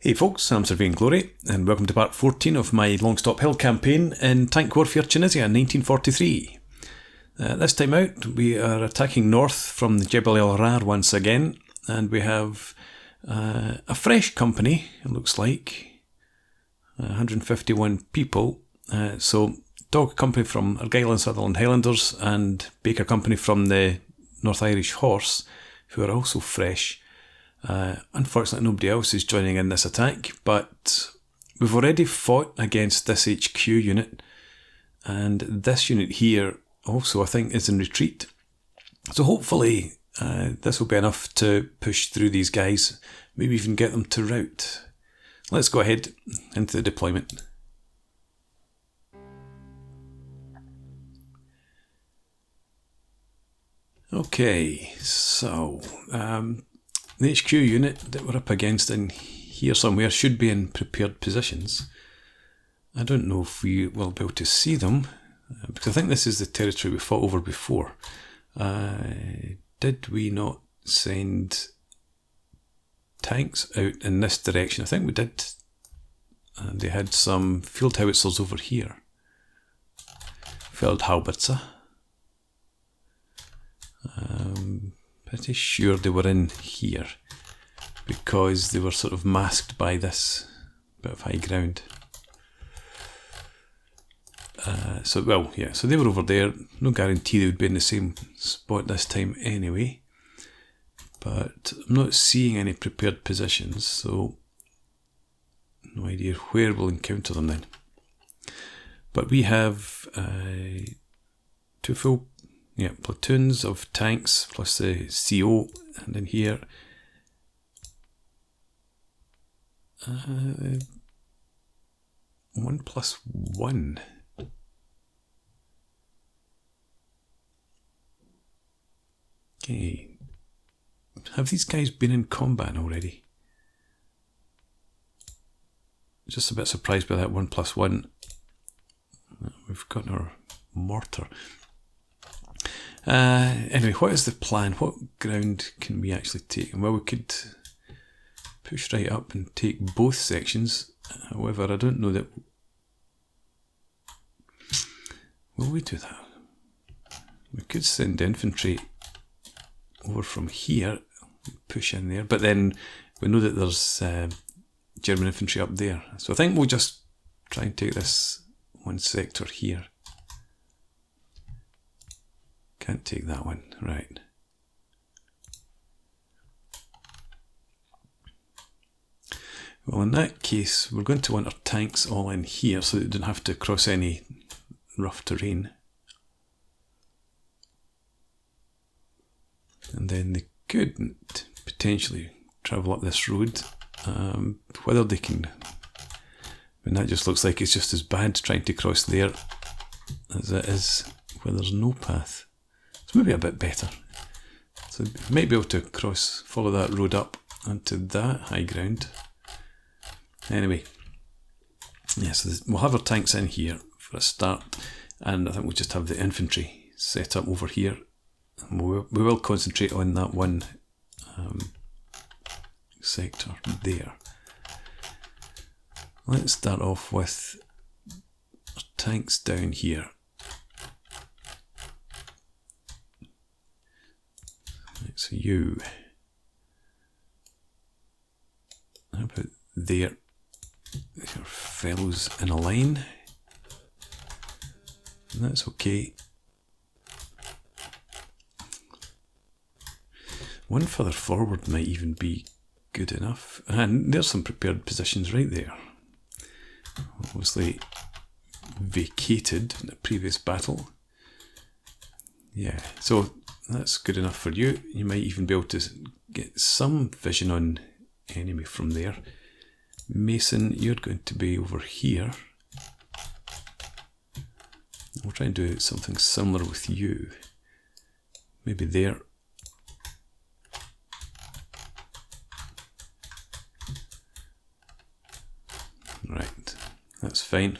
Hey folks, I'm Sir Vainglory, and welcome to part 14 of my Longstop Hill campaign in Tank Warfare Tunisia in 1943. This time out, we are attacking north from the Djebel el Ahmera once again, and we have a fresh company, it looks like, 151 people. So Dog Company from Argyll Sutherland Highlanders and Baker Company from the North Irish Horse, who are also fresh. Unfortunately, nobody else is joining in this attack, but we've already fought against this HQ unit, and this unit here also, I think, is in retreat. So hopefully this will be enough to push through these guys, maybe even get them to rout. Let's go ahead into the deployment. Okay, so the HQ unit that we're up against in here somewhere should be in prepared positions. I don't know if we will be able to see them, because I think this is the territory we fought over before. Did we not send tanks out in this direction? I think we did. They had some field howitzers over here. Feldhaubitzer. Pretty sure they were in here because they were sort of masked by this bit of high ground. So they were over there. No guarantee they would be in the same spot this time anyway. But I'm not seeing any prepared positions, so no idea where we'll encounter them then. But we have two full platoons of tanks plus the CO, and in here 1+1. Okay, have these guys been in combat already? Just a bit surprised by that 1+1. We've got our mortar. Anyway, what is the plan? What ground can we actually take? Well, we could push right up and take both sections. However, I don't know that... Will we do that? We could send infantry over from here, push in there, but then we know that there's German infantry up there. So I think we'll just try and take this one sector here. Can't take that one, right. Well, in that case, we're going to want our tanks all in here so that they don't have to cross any rough terrain. And then they couldn't potentially travel up this road. Whether they can... I mean, that just looks like it's just as bad trying to cross there as it is where there's no path. It's maybe a bit better. So we might be able to follow that road up onto that high ground. Anyway, yeah, so we'll have our tanks in here for a start, and I think we'll just have the infantry set up over here. And we will concentrate on that one sector there. Let's start off with our tanks down here. So you, how about there, your fellows in a line, and that's okay. One further forward might even be good enough, and there's some prepared positions right there, obviously vacated in the previous battle. Yeah, so that's good enough for you. You might even be able to get some vision on enemy from there. Mason, you're going to be over here. We'll try and do something similar with you. Maybe there. Right, that's fine.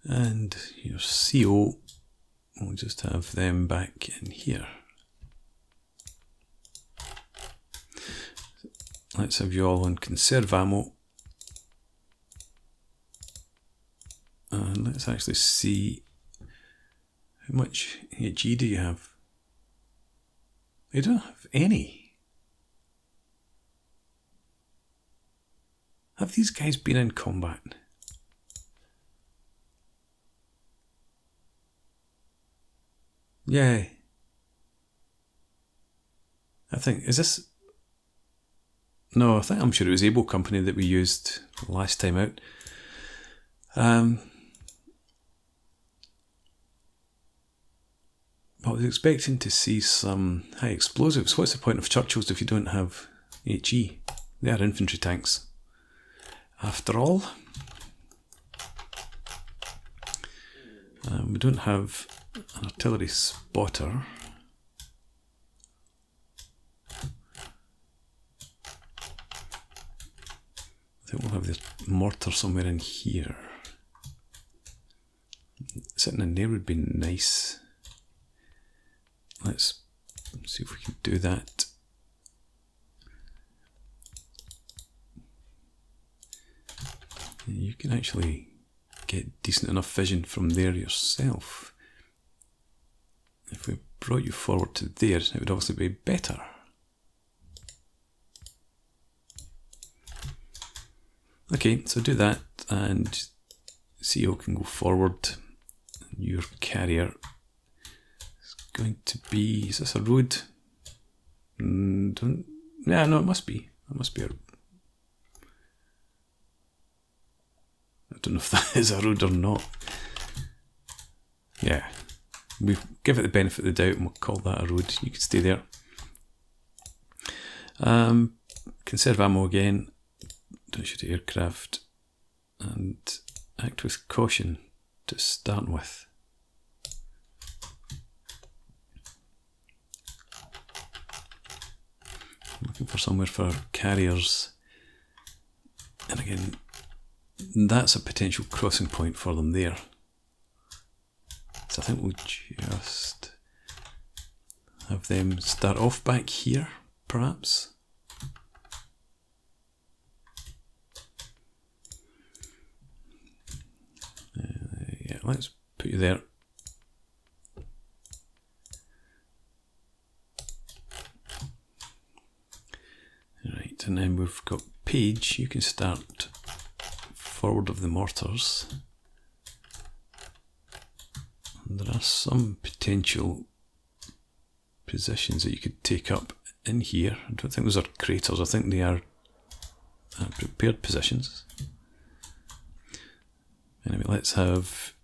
And your CO, we'll just have them back in here. let's have you all on conserve ammo. And let's actually see how much HE do you have? You don't have any. Have these guys been in combat? Yeah. I think, is this... No, I think I'm sure it was Able Company that we used last time out. But I was expecting to see some high explosives. What's the point of Churchills if you don't have HE? They are infantry tanks. After all, we don't have an artillery spotter. I think we'll have the mortar somewhere in here. Sitting in there would be nice. Let's see if we can do that. You can actually get decent enough vision from there yourself. If we brought you forward to there, it would obviously be better. Okay, so do that, and CO can go forward. Your carrier is going to be... Is this a road? Yeah, no, it must be. It must be a... I don't know if that is a road or not. Yeah, we give it the benefit of the doubt and we'll call that a road. You can stay there. Conserve ammo again. Don't shoot at aircraft. And act with caution to start with. I'm looking for somewhere for carriers. And again, that's a potential crossing point for them there. So I think we'll just have them start off back here, perhaps. Yeah, let's put you there. Right, and then we've got Page. You can start forward of the mortars. And there are some potential positions that you could take up in here. I don't think those are craters. I think they are prepared positions. Anyway, let's have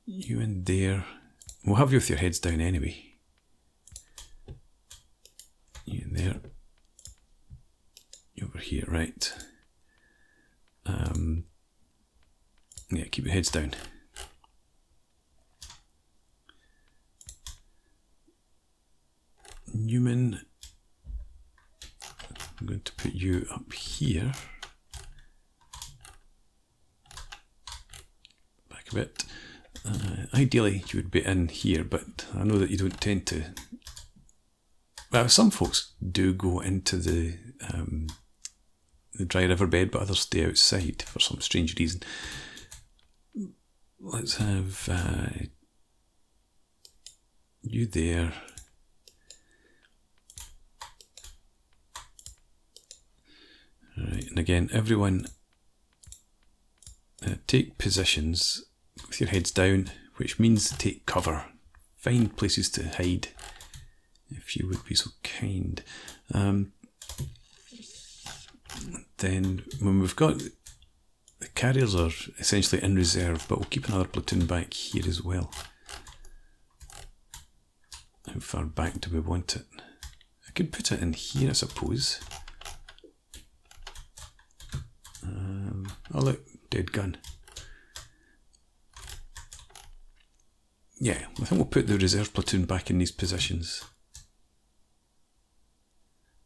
you in there. We'll have you with your heads down anyway. You in there. You over here, right. Yeah, keep your heads down. Newman, I'm going to put you up here. Back a bit. Ideally you would be in here, but I know that you don't tend to... Well, some folks do go into the dry riverbed, but others stay outside for some strange reason. Let's have you there. Right, and again, everyone take positions with your heads down, which means take cover. Find places to hide, if you would be so kind. Then when we've got... The carriers are essentially in reserve, but we'll keep another platoon back here as well. How far back do we want it? I could put it in here, I suppose. Oh look, dead gun. Yeah, I think we'll put the reserve platoon back in these positions.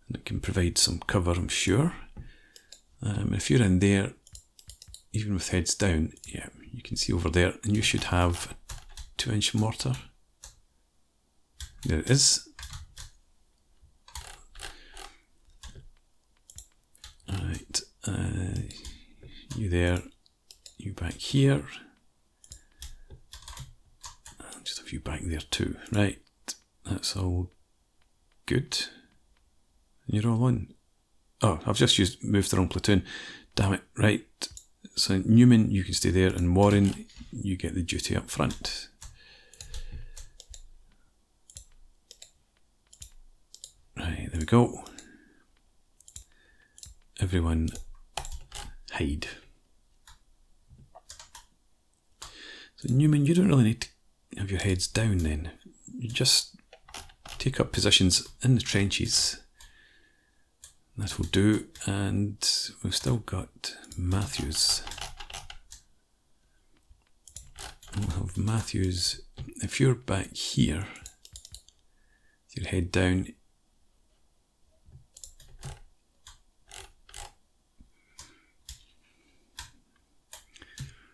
And it can provide some cover, I'm sure. If you're in there, even with heads down, yeah, you can see over there, and you should have a 2-inch mortar. There it is. You there, you back here. And just a few back there too. Right, that's all good. And you're all on. Oh, I've just moved the wrong platoon. Damn it. Right. So Newman, you can stay there, and Warren, you get the duty up front. Right, there we go. Everyone hide. So Newman, you don't really need to have your heads down then. You just take up positions in the trenches. That will do, and we've still got Matthews. We'll have Matthews, if you're back here, with your head down,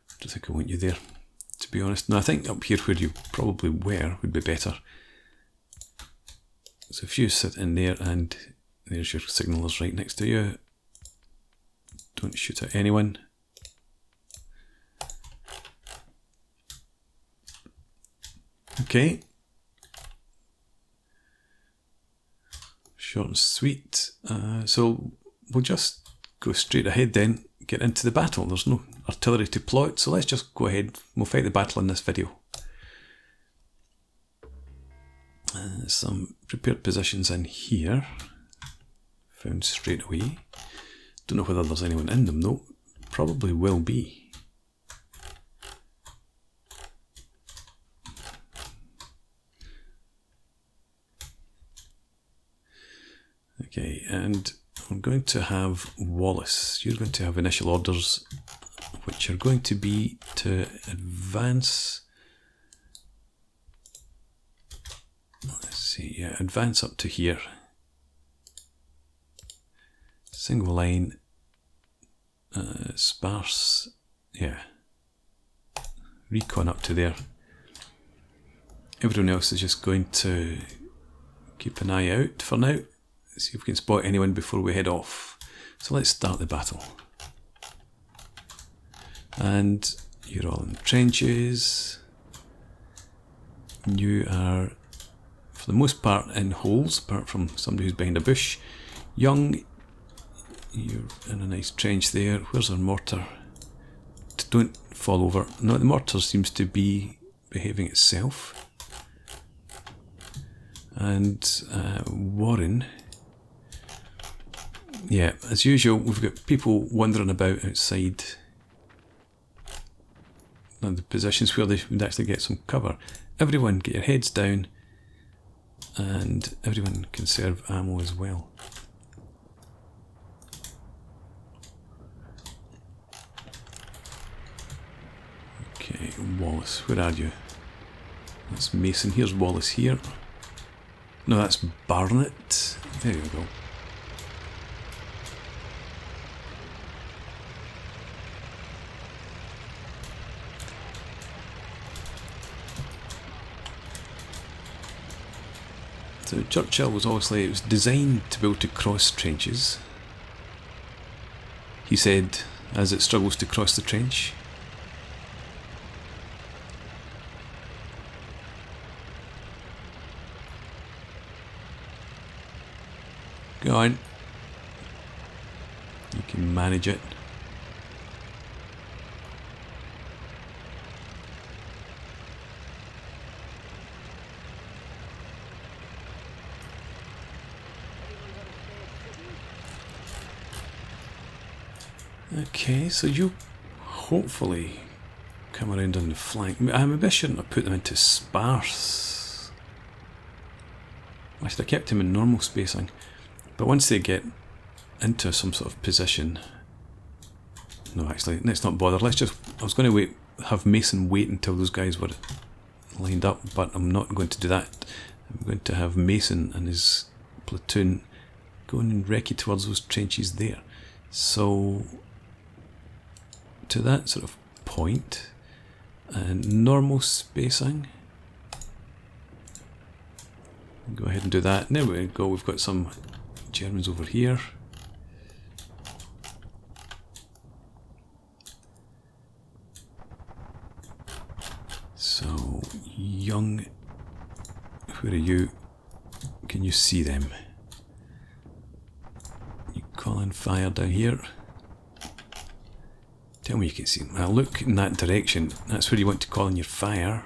I don't think I want you there, to be honest. No, I think up here where you probably were would be better. So if you sit in there, and there's your signallers right next to you. Don't shoot at anyone. Okay. Short and sweet. So we'll just go straight ahead then, get into the battle. There's no artillery to plot, so let's just go ahead. We'll fight the battle in this video. Some prepared positions in here. Found straight away. Don't know whether there's anyone in them though. Probably will be. Okay, and I'm going to have Wallace. You're going to have initial orders, which are going to be to advance. Let's see, yeah, advance up to here. Single line, sparse, yeah, recon up to there. Everyone else is just going to keep an eye out for now, see if we can spot anyone before we head off. So let's start the battle. And you're all in the trenches. You are, for the most part, in holes, apart from somebody who's behind a bush. Young, you're in a nice trench there. Where's our mortar? Don't fall over. No, the mortar seems to be behaving itself. And Warren, yeah, as usual, we've got people wandering about outside the positions where they would actually get some cover. Everyone get your heads down, and everyone conserve ammo as well. Okay, Wallace, where are you? That's Mason. Here's Wallace here. No, that's Barnett. There you go. So Churchill was obviously, it was designed to be able to cross trenches. He said, as it struggles to cross the trench. Go on. You can manage it. Okay, so you hopefully come around on the flank. Maybe I shouldn't have put them into sparse. I should have kept him in normal spacing. But once they get into some sort of position, no, actually, let's not bother. Let's just, I was going to have Mason wait until those guys were lined up, but I'm not going to do that. I'm going to have Mason and his platoon going and recce towards those trenches there. So, to that sort of point, and normal spacing. Go ahead and do that. There we go, we've got some Germans over here. young... Where are you? Can you see them? You call in fire down here. Tell me you can see them. Now look in that direction. That's where you want to call in your fire.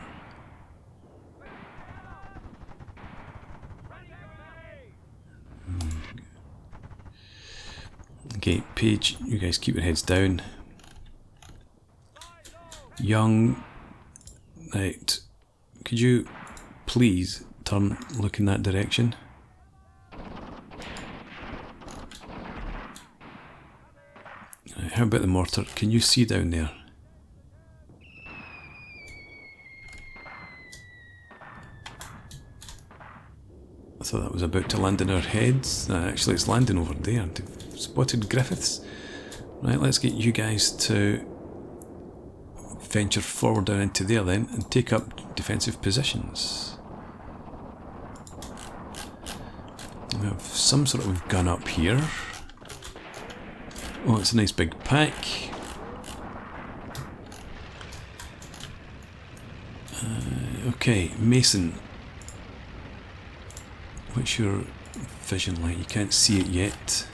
Okay, Page, you guys keep your heads down. Young, right, could you please look in that direction? Right, how about the mortar? Can you see down there? I thought that was about to land in our heads. Actually, it's landing over there. They've spotted Griffiths. Right, let's get you guys to venture forward down into there then and take up defensive positions. We have some sort of gun up here. Oh, it's a nice big pack. Okay, Mason. What's your vision like? You can't see it yet.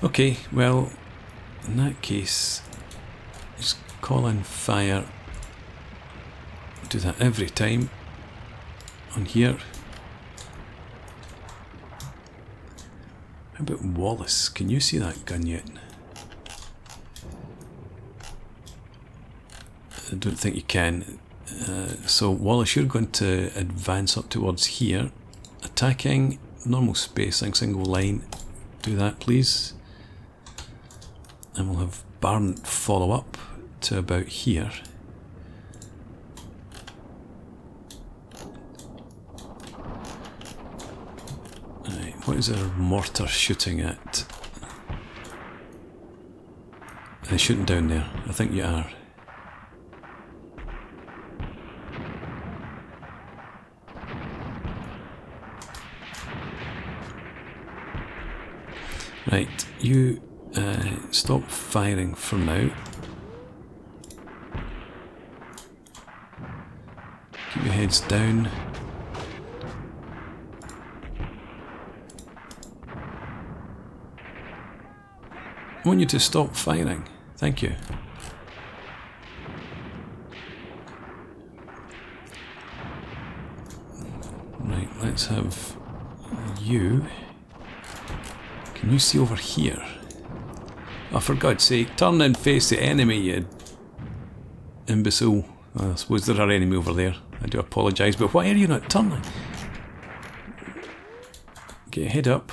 Okay, well, in that case, just call in fire. Do that every time. On here. How about Wallace? Can you see that gun yet? I don't think you can. So Wallace, you're going to advance up towards here. Attacking, normal spacing, single line. Do that please. And we'll have Barn follow up to about here. Right, what is our mortar shooting at? They're shooting down there. I think you are. Right, you stop firing for now. Keep your heads down. I want you to stop firing. Thank you. Right, let's have you. Can you see over here? Oh, for God's sake, turn and face the enemy, you imbecile. I suppose there are enemy over there. I do apologise, but why are you not turning? Get your head up.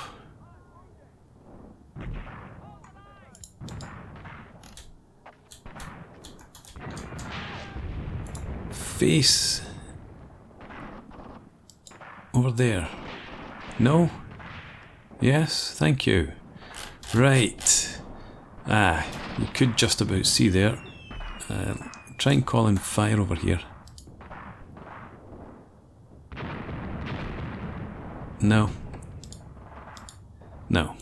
Face over there. No? Yes, thank you. Right. Ah, you could just about see there. Try and call in fire over here. No. No.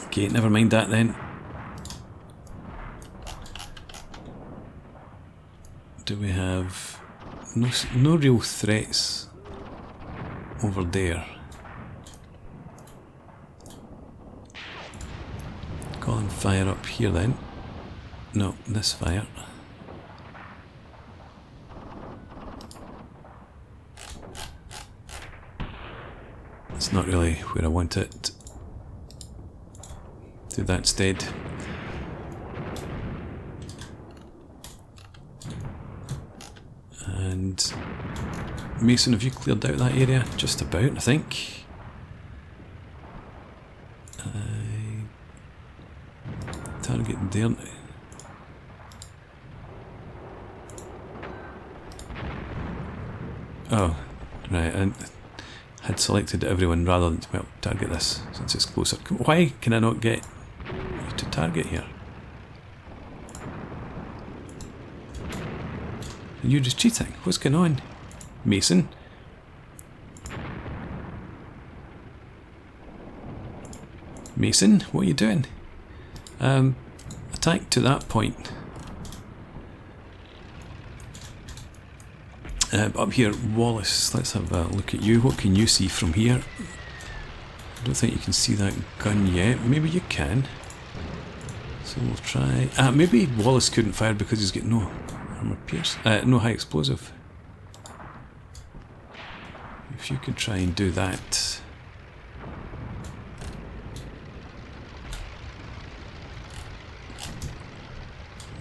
Okay, never mind that then. Do we have no real threats over there? Calling fire up here then. No, this fire. It's not really where I want it. Do that instead. And Mason, have you cleared out that area? Just about, I think. Target there. Oh, right. I had selected everyone rather than, well, target this since it's closer. Why can I not get you to target here? Are you just cheating? What's going on? Mason? Mason, what are you doing? Attack to that point. But up here, Wallace, let's have a look at you. What can you see from here? I don't think you can see that gun yet. Maybe you can. So we'll try... maybe Wallace couldn't fire because he's got no armor pierce. No high explosive. If you could try and do that...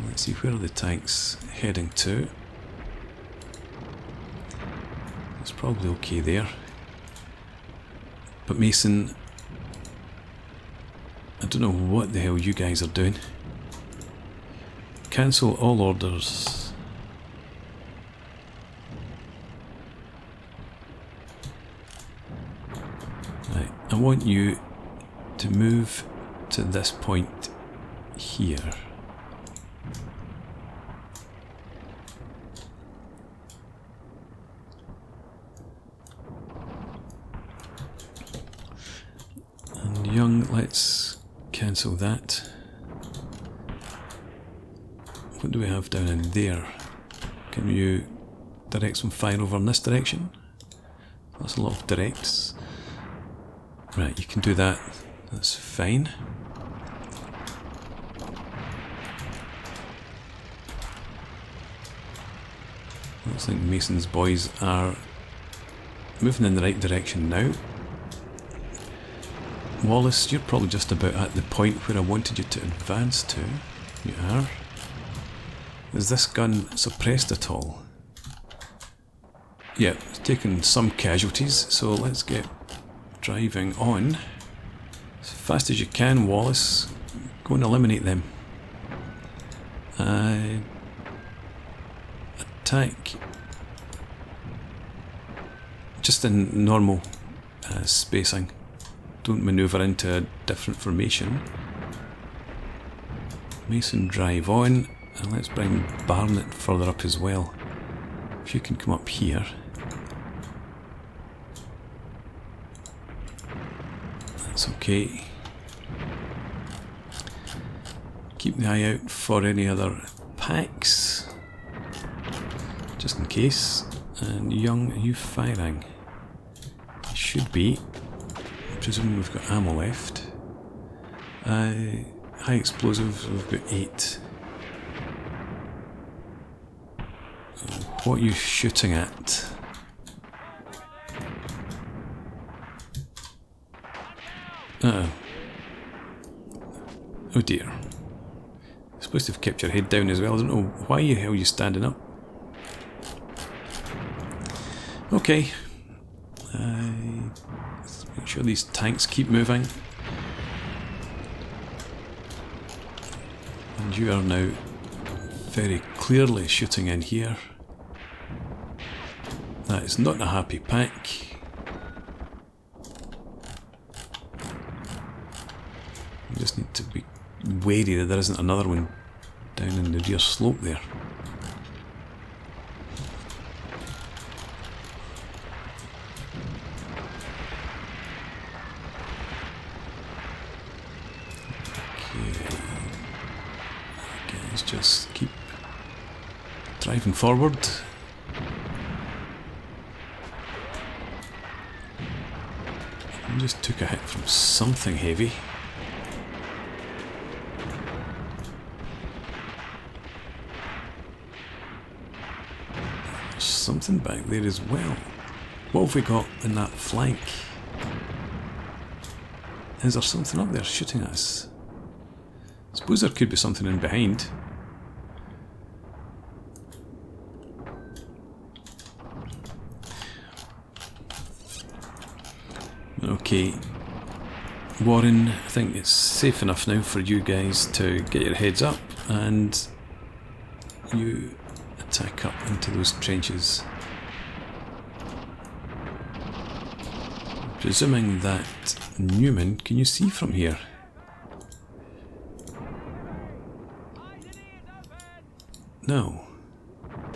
Let's see, where are the tanks heading to? It's probably okay there. But Mason, I don't know what the hell you guys are doing. Cancel all orders. Right, I want you to move to this point here. Young, let's cancel that. What do we have down in there? Can you direct some fire over in this direction? That's a lot of directs. Right, you can do that. That's fine. Looks like Mason's boys are moving in the right direction now. Wallace, you're probably just about at the point where I wanted you to advance to. You are. Is this gun suppressed at all? Yeah, it's taken some casualties, so let's get driving on. As fast as you can, Wallace. Go and eliminate them. Attack. Just in normal spacing. Don't manoeuvre into a different formation. Mason, drive on, and let's bring Barnett further up as well. If you can come up here. That's okay. Keep the eye out for any other packs, just in case. And Young, are you firing? Should be. Presuming we've got ammo left. High explosives, we've got 8. What are you shooting at? Oh dear. You're supposed to have kept your head down as well. I don't know why the hell you're standing up. Okay. Let's make sure these tanks keep moving. And you are now very clearly shooting in here. That is not a happy pack. You just need to be wary that there isn't another one down in the rear slope there. Just keep driving forward. I just took a hit from something heavy. There's something back there as well. What have we got in that flank? Is there something up there shooting at us? I suppose there could be something in behind. Okay, Warren, I think it's safe enough now for you guys to get your heads up and you attack up into those trenches. Presuming that Newman, can you see from here? No,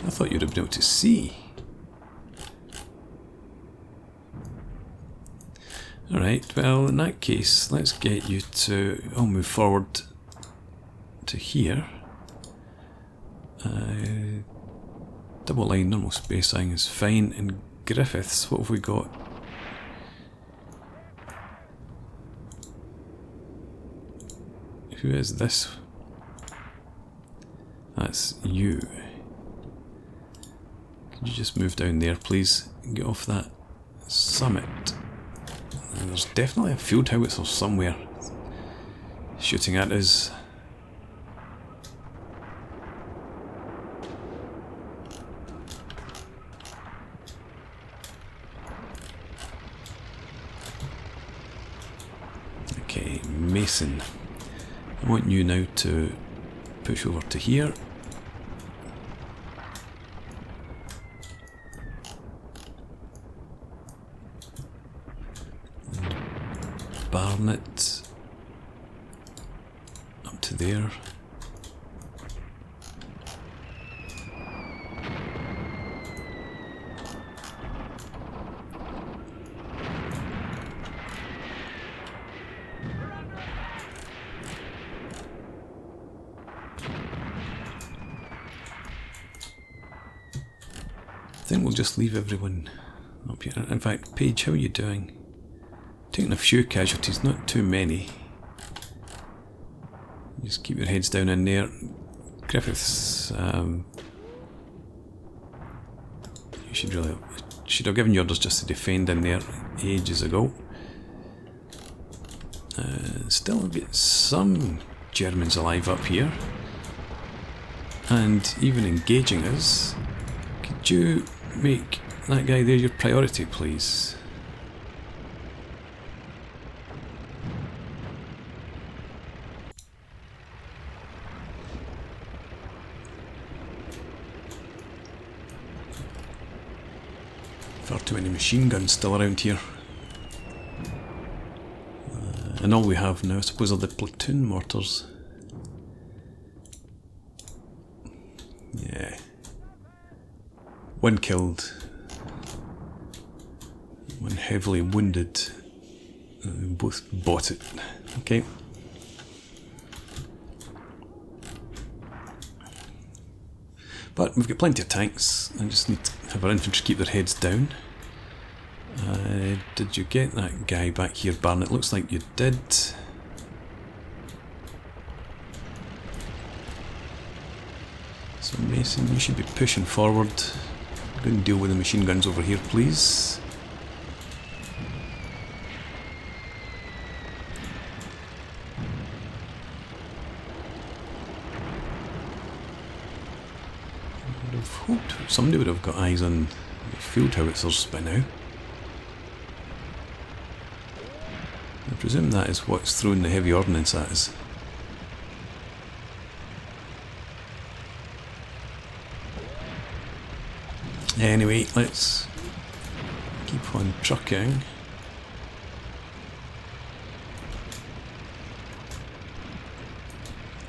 I thought you'd have been able to see. Alright, well in that case, let's get you to... I'll move forward to here. Double line, normal spacing is fine. And Griffiths, what have we got? Who is this? That's you. Could you just move down there, please? Get off that summit. And there's definitely a field howitzer somewhere shooting at us. Okay, Mason. I want you now to push over to here. And Barnett up to there. I think we'll just leave everyone up here. In fact, Paige, how are you doing? Taking a few casualties, not too many. Just keep your heads down in there. Griffiths, you should have given you orders just to defend in there ages ago. Still get some Germans alive up here, and even engaging us. Could you make that guy there your priority, please? Far too many machine guns still around here. And all we have now, I suppose, are the platoon mortars. Yeah. One killed, one heavily wounded. Both bought it. Okay. But we've got plenty of tanks. I just need to have our infantry keep their heads down. Did you get that guy back here, Barnett? Looks like you did. So Mason, you should be pushing forward. Go and deal with the machine guns over here, please. I would have hoped somebody would have got eyes on the field howitzers by now. I presume that is what's throwing the heavy ordnance at us. Anyway, let's keep on trucking.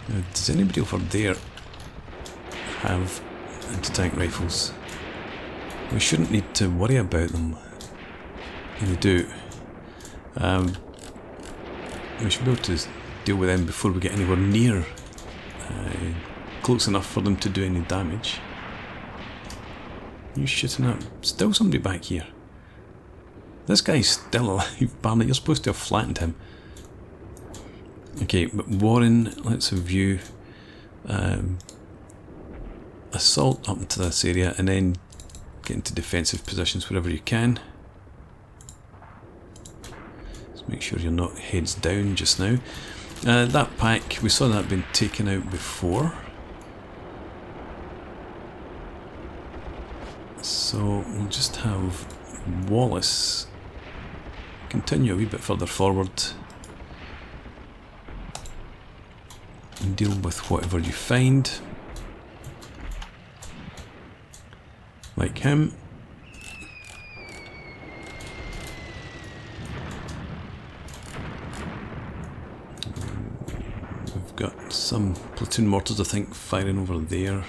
Now, does anybody over there have anti-tank rifles? We shouldn't need to worry about them. They do. We should be able to deal with them before we get anywhere near close enough for them to do any damage. You shooting up? Still somebody back here. This guy's still alive, Barnett. You're supposed to have flattened him. Okay, but Warren, let's review. Assault up into this area and then get into defensive positions wherever you can. Just make sure you're not heads down just now. That pack, we saw that being taken out before. So we'll just have Wallace continue a wee bit further forward and deal with whatever you find. Like him. We've got some platoon mortars, I think, firing over there.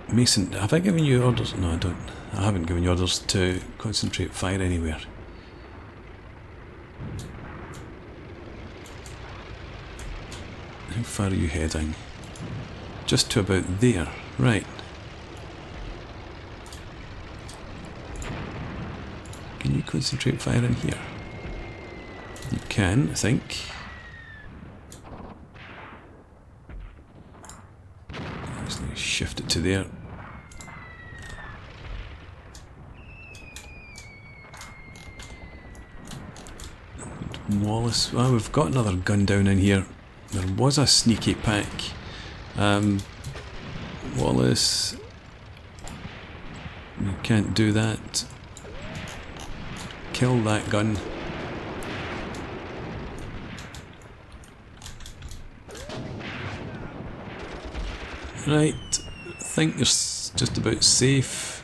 Mason, have I given you orders? No, I don't. I haven't given you orders to concentrate fire anywhere. How far are you heading? Just to about there. Right. Can you concentrate fire in here? You can, I think. Just need to shift it to there. Wallace. Well, we've got another gun down in here. There was a sneaky pack. Wallace. You can't do that. Kill that gun. Right, I think it's just about safe.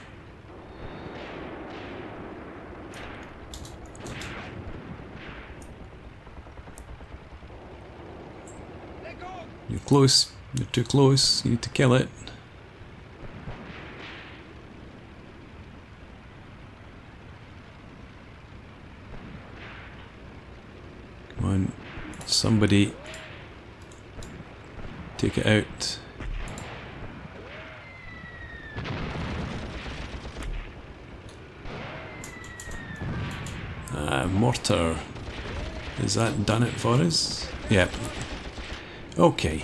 You're close, you're too close, you need to kill it. Come on, somebody take it out. Mortar. Has that done it for us? Yep. Okay.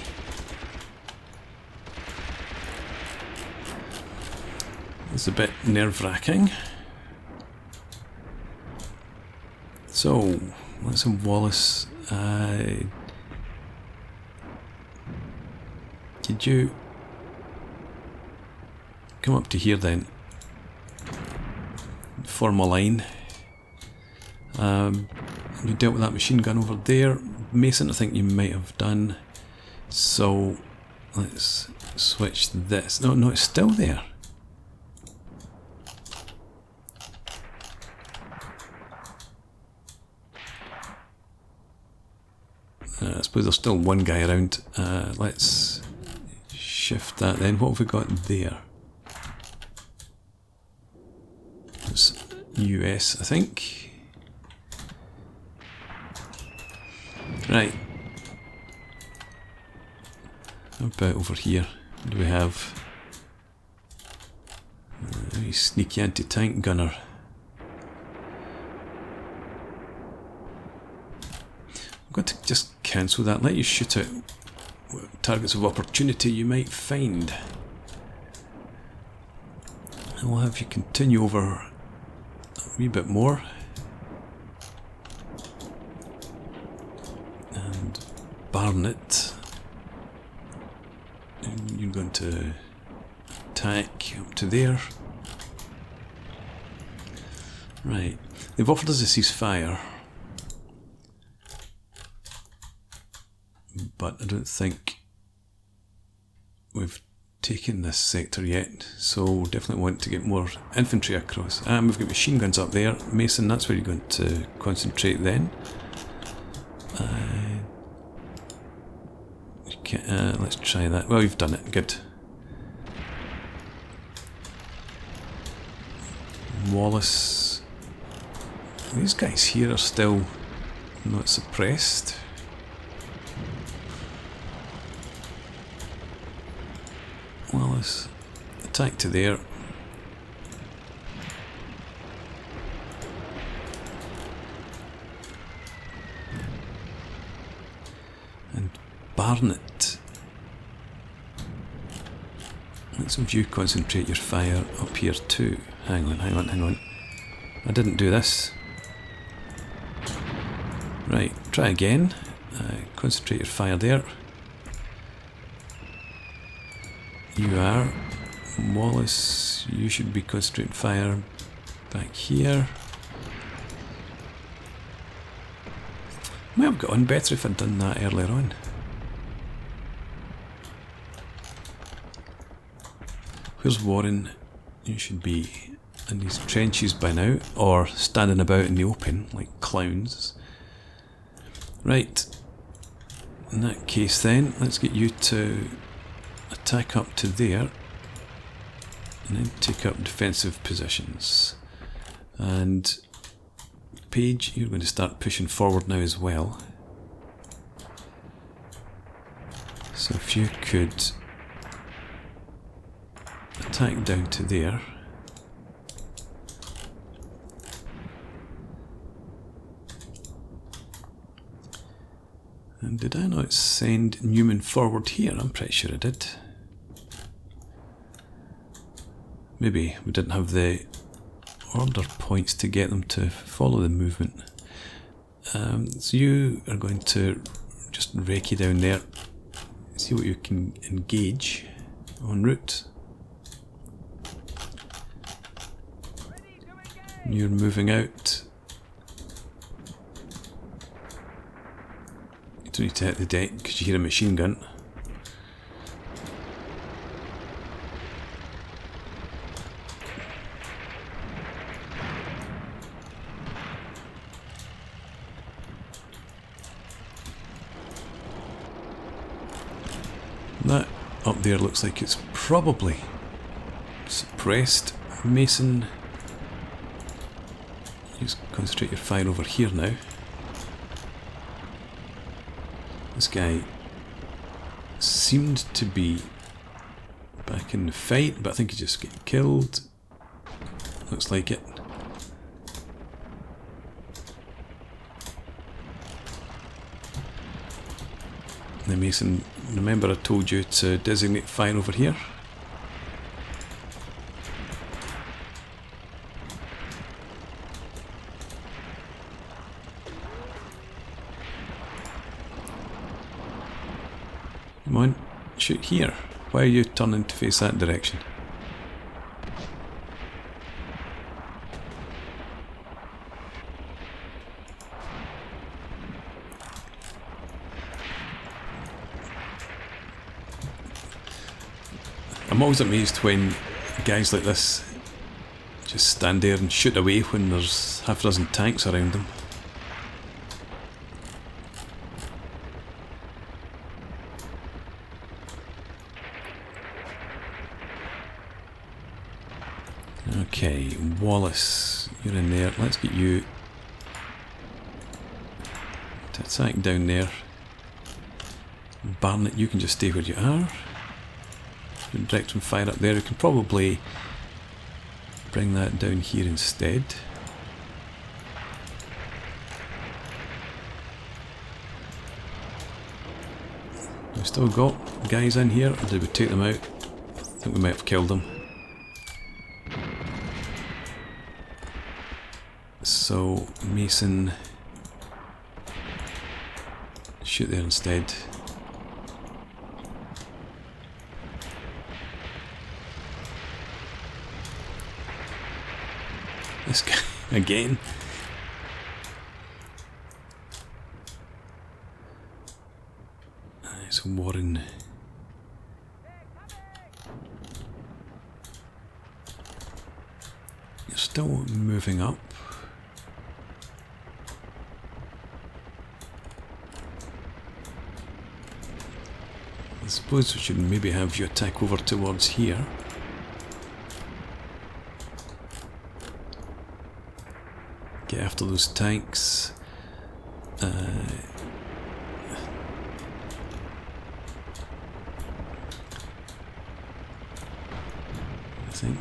It's a bit nerve-wracking. So, let's have Wallace. Did you come up to here then? Form a line. You dealt with that machine gun over there. Mason, I think you might have done. So let's switch this. No, it's still there. I suppose there's still one guy around. Let's shift that then. What have we got there? It's US, I think. Right. How about over here? What do we have? Very sneaky anti-tank gunner. I've got to just cancel that. Let you shoot at targets of opportunity you might find. And we'll have you continue over a wee bit more. And Barnet. And you're going to attack up to there. Right. They've offered us a ceasefire. But I don't think we've taken this sector yet, so definitely want to get more infantry across. And we've got machine guns up there. Mason, that's where you're going to concentrate then. Let's try that. Well, you've done it. Good. Wallace. These guys here are still not suppressed. Wallace, attack to there. And Barnet. Let's have you concentrate your fire up here too. Hang on. I didn't do this. Right, try again. Concentrate your fire there. You are. Wallace, you should be concentrating fire back here. Might have got on better if I'd done that earlier on. Where's Warren? You should be in these trenches by now, or standing about in the open like clowns. Right. In that case then, let's get you to attack up to there and then take up defensive positions. And Page, you're going to start pushing forward now as well. So if you could attack down to there. And did I not send Newman forward here? I'm pretty sure I did. Maybe we didn't have the order points to get them to follow the movement. So you are going to just rake you down there, see what you can engage en route. You're moving out. You don't need to hit the deck because you hear a machine gun. That up there looks like it's probably suppressed. Mason, just concentrate your fire over here now. This guy seemed to be back in the fight, but I think he just got killed. Looks like it. The Mason, remember I told you to designate fire over here? Come on, shoot here. Why are you turning to face that direction? I'm always amazed when guys like this just stand there and shoot away when there's half a dozen tanks around them. Okay, Wallace, you're in there. Let's get you to attack down there. Barnett, you can just stay where you are. Direct some fire up there. We can probably bring that down here instead. We've still got guys in here, or did we take them out? I think we might have killed them. So, Mason, shoot there instead. This guy again. So Warren. You're still moving up. I suppose we should maybe have you attack over towards here. Get after those tanks. I think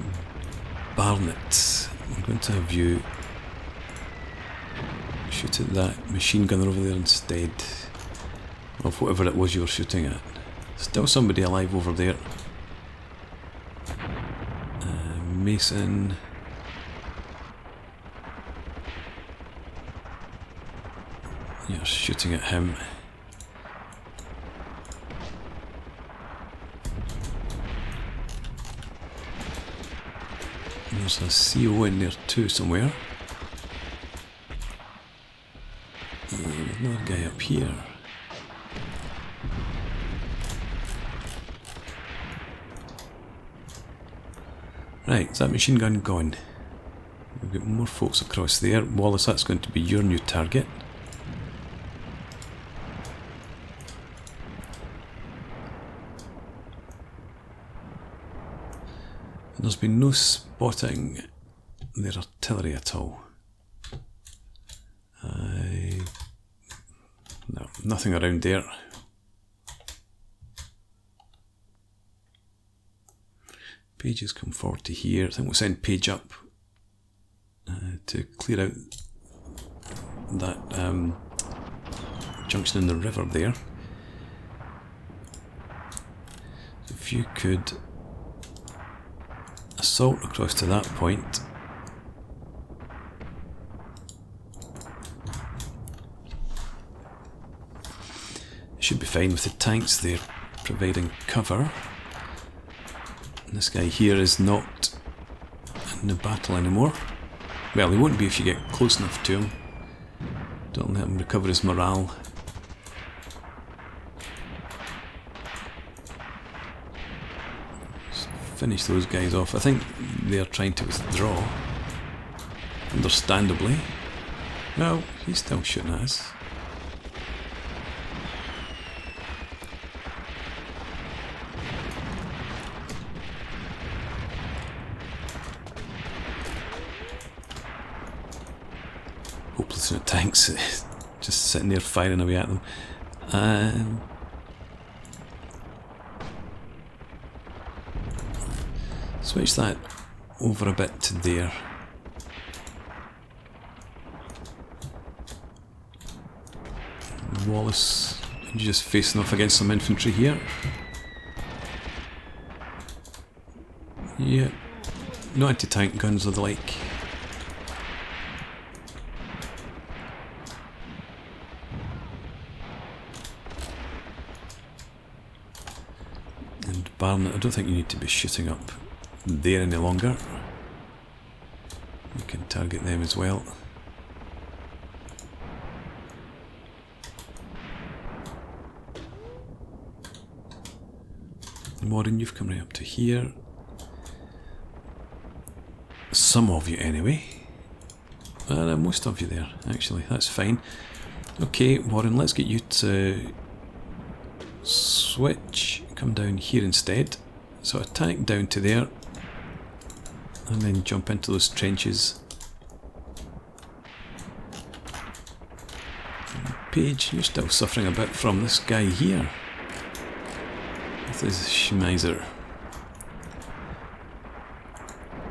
Barnett, I'm going to have you shoot at that machine gunner over there instead of whatever it was you were shooting at. Still somebody alive over there. Mason. You're shooting at him. There's a CO in there too somewhere. Another guy up here. Right, is that machine gun gone? We've got more folks across there. Wallace, that's going to be your new target. There's been no spotting their artillery at all. No, nothing around there. Pages come forward to here. I think we'll send Page up to clear out that junction in the river there. If you could assault across to that point. Should be fine with the tanks there providing cover. And this guy here is not in the battle anymore. Well, he won't be if you get close enough to him. Don't let him recover his morale. Just finish those guys off. I think they're trying to withdraw. Understandably. No, he's still shooting at us. Hopeless in tanks, just sitting there firing away at them. Switch that over a bit to there. Wallace, you're just facing off against some infantry here. Yeah, no anti-tank guns or the like. And Barnet, I don't think you need to be shooting up there any longer. You can target them as well. Modern, you've come right up to here. Some of you anyway. Most of you there, actually, that's fine. Okay, Warren, let's get you to switch, come down here instead. So attack down to there, and then jump into those trenches. Page, you're still suffering a bit from this guy here. This is Schmeiser.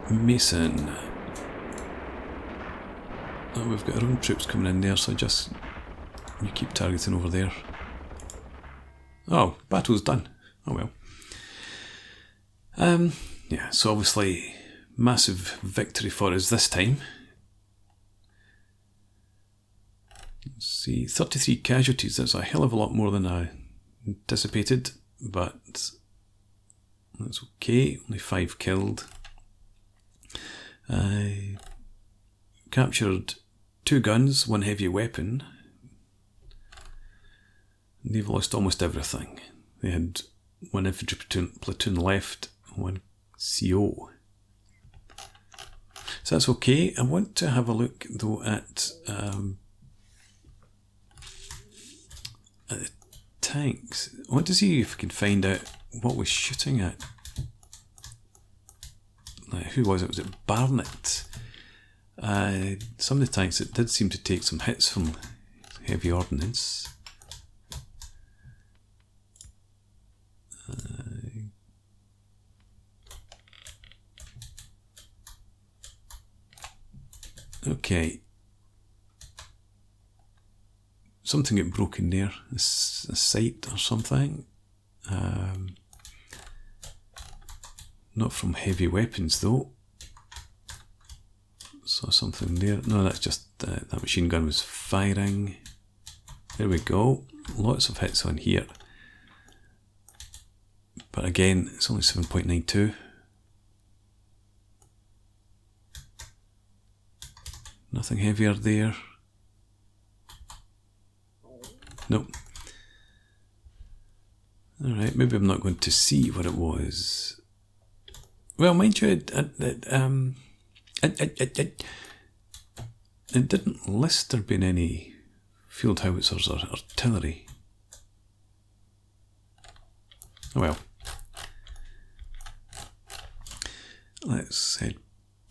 Mason. Oh, we've got our own troops coming in there, so just you keep targeting over there. Oh, battle's done. Oh well. Yeah, so obviously massive victory for us this time. Let's see, 33 casualties. That's a hell of a lot more than I anticipated, but that's okay. Only 5 killed. I captured 2 guns, 1 heavy weapon. They've lost almost everything. They had 1 infantry platoon left, 1 CO. So that's okay. I want to have a look though at the tanks. I want to see if we can find out what we're shooting at. Who was it? Was it Barnet? Some of the tanks that did seem to take some hits from heavy ordnance. Okay. Something got broken there. A sight or something. Not from heavy weapons though. Saw something there. No, that's just that machine gun was firing. There we go. Lots of hits on here. But again, it's only 7.92. Nothing heavier there. Nope. Alright, maybe I'm not going to see what it was. Well, mind you, it didn't list there being any field howitzers or artillery. Oh well. Let's head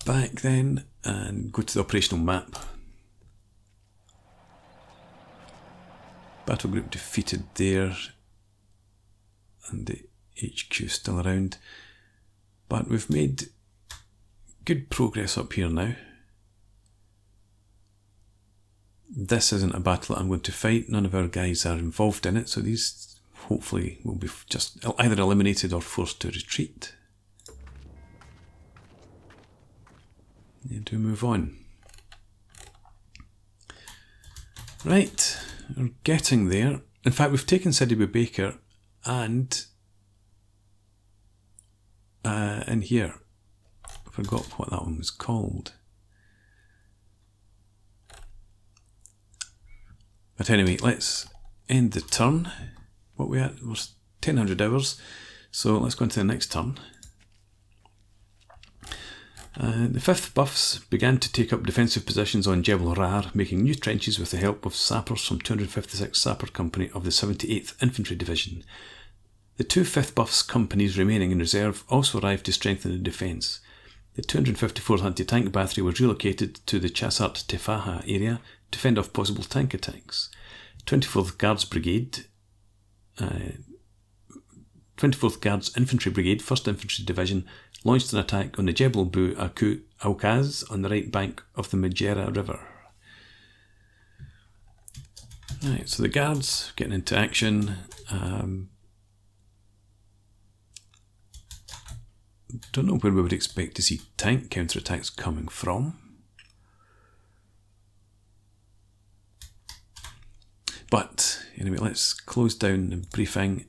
back then and go to the operational map. Battle group defeated there, and the HQ still around. But we've made good progress up here now. This isn't a battle that I'm going to fight. None of our guys are involved in it, so these hopefully will be just either eliminated or forced to retreat. And we move on. Right, we're getting there. In fact, we've taken Sidney Baker and in here, I forgot what that one was called. But anyway, let's end the turn. What we had was 1000 hours, so let's go into the next turn. The 5th Buffs began to take up defensive positions on Djebel el Ahmera, making new trenches with the help of sappers from 256th Sapper Company of the 78th Infantry Division. The 2 5th Buffs companies remaining in reserve also arrived to strengthen the defence. The 254th Anti-Tank Battery was relocated to the Chassart Tefaha area to fend off possible tank attacks. 24th Guards Brigade, 24th Guards Infantry Brigade, 1st Infantry Division, launched an attack on the Djebel el Ahmera on the right bank of the Majera River. Right, so the Guards getting into action. Don't know where we would expect to see tank counterattacks coming from. But anyway, let's close down the briefing.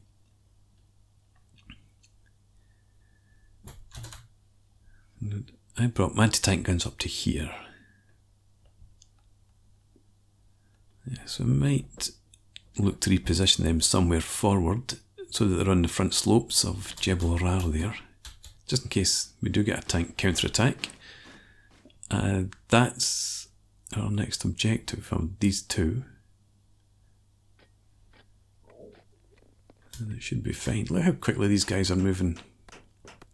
I brought my anti-tank guns up to here. Yeah, so we might look to reposition them somewhere forward so that they're on the front slopes of Djebel el Ahmera there, just in case we do get a tank counter-attack. That's our next objective of these two. And it should be fine. Look how quickly these guys are moving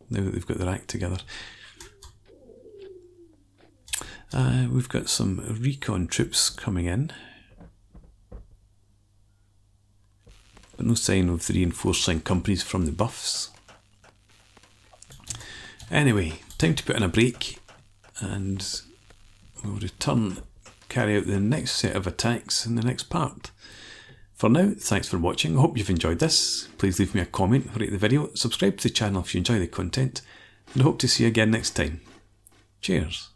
now that they've got their act together. We've got some recon troops coming in, but no sign of the reinforcing companies from the Buffs. Anyway, time to put in a break, and we'll return, carry out the next set of attacks in the next part. For now, thanks for watching. I hope you've enjoyed this. Please leave me a comment, rate the video, subscribe to the channel if you enjoy the content, and I hope to see you again next time. Cheers.